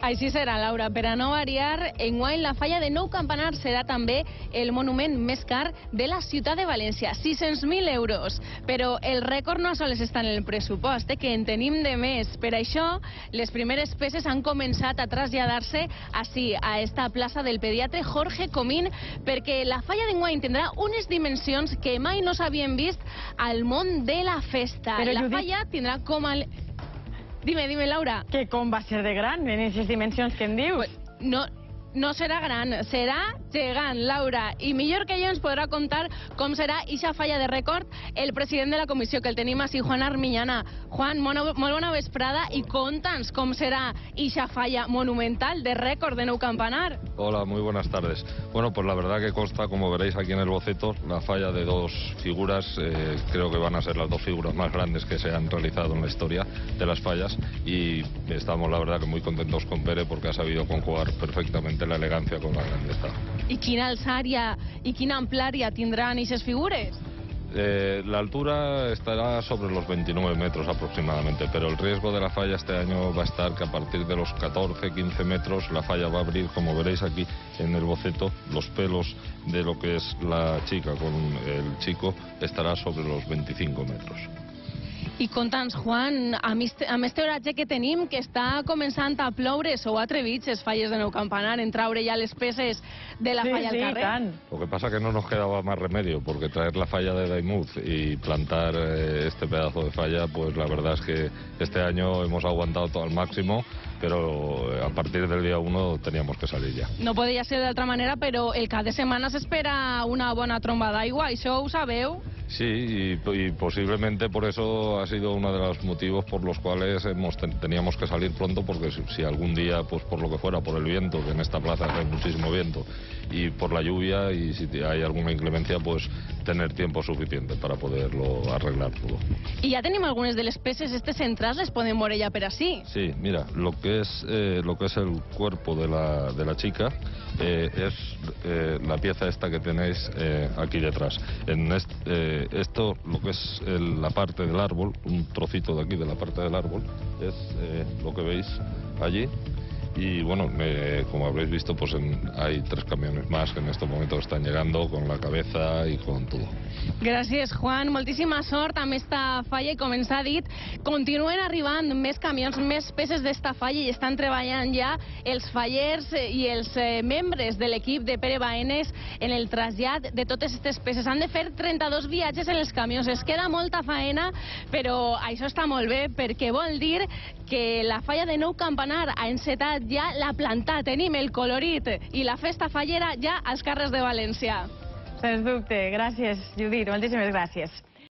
Així serà, Laura. Per a no variar, enguany la falla de Nou Campanar serà també el monument més car de la ciutat de València, 600.000 euros. Però el rècord no sols està en el pressupost, que en tenim de més. Per això, les primeres peces han començat a traslladar-se així, a esta plaça del pediatre Jorge Comín, perquè la falla d'enguany tindrà unes dimensions que mai no s'havien vist al món de la festa. Però, la Judit, falla tindrà com a... Dime, Laura. Que com va ser de gran en aquestes dimensions que em dius? No serà gran, serà gegant, Laura. I millor que jo ens podrà contar com serà ixa falla de rècord el president de la comissió, que el tenim així, Juan Armiñana. Juan, molt bona vesprada i conta'ns com serà ixa falla monumental de rècord de Nou Campanar. Hola, muy buenas tardes. Bueno, pues la verdad que consta, como veréis aquí en el boceto, la falla de dos figuras, creo que van a ser las dos figuras más grandes que se han realizado en la historia de las fallas, y estamos la verdad que muy contentos con Pere porque ha sabido conjugar perfectamente la elegancia con la grandeza. I quina alçària i quina amplària tindran aquestes figures? La altura estará sobre los 29 metros aproximadamente, pero el riesgo de la falla este año va a estar que a partir de los 14-15 metros la falla va a abrir, como veréis aquí en el boceto, los pelos de lo que es la chica con el chico estará sobre los 25 metros. I conta'ns, Juan, amb este oratge que tenim, que està començant a ploure, sou atrevits, les falles de Nou Campanar, en traure ja les peces de la falla al carrer? Tant. Lo que pasa que no nos quedaba más remedio, porque traer la falla de Daimús y plantar este pedazo de falla, pues la verdad es que este año hemos aguantado todo al máximo, pero a partir del día 1 teníamos que salir ya. No podria ser d'altra manera, però el cap de setmana s'espera una bona tromba d'aigua, això ho sabeu? Sí, y posiblemente por eso ha sido uno de los motivos por los cuales teníamos que salir pronto, porque si algún día, pues por lo que fuera, por el viento, que en esta plaza hace muchísimo viento, y por la lluvia, y si hay alguna inclemencia, pues tener tiempo suficiente para poderlo arreglar todo. I ja tenim algunes de les peces, estes centrals les podem veure ja per així. Sí, mira, lo que es el cuerpo de la chica es la pieza esta que tenéis aquí detrás. Esto, lo que es la parte del árbol, un trocito de aquí de la parte del árbol, es lo que veis allí. Y bueno, como habréis visto, pues hay 3 camiones más que en estos momentos están llegando con la cabeza y con todo. Gràcies, Juan. Moltíssima sort amb esta falla i, com ens ha dit, continuen arribant més camions, més peces d'esta falla i estan treballant ja els fallers i els membres de l'equip de Pere Baenes en el trasllat de totes aquestes peces. Han de fer 32 viatges en els camions. Es queda molta faena, però això està molt bé perquè vol dir que la falla de Nou Campanar ha encetat ja la planta. Tenim el colorit i la festa fallera ja als carrers de València. Sens dubte. Gràcies, Judit. Moltíssimes gràcies.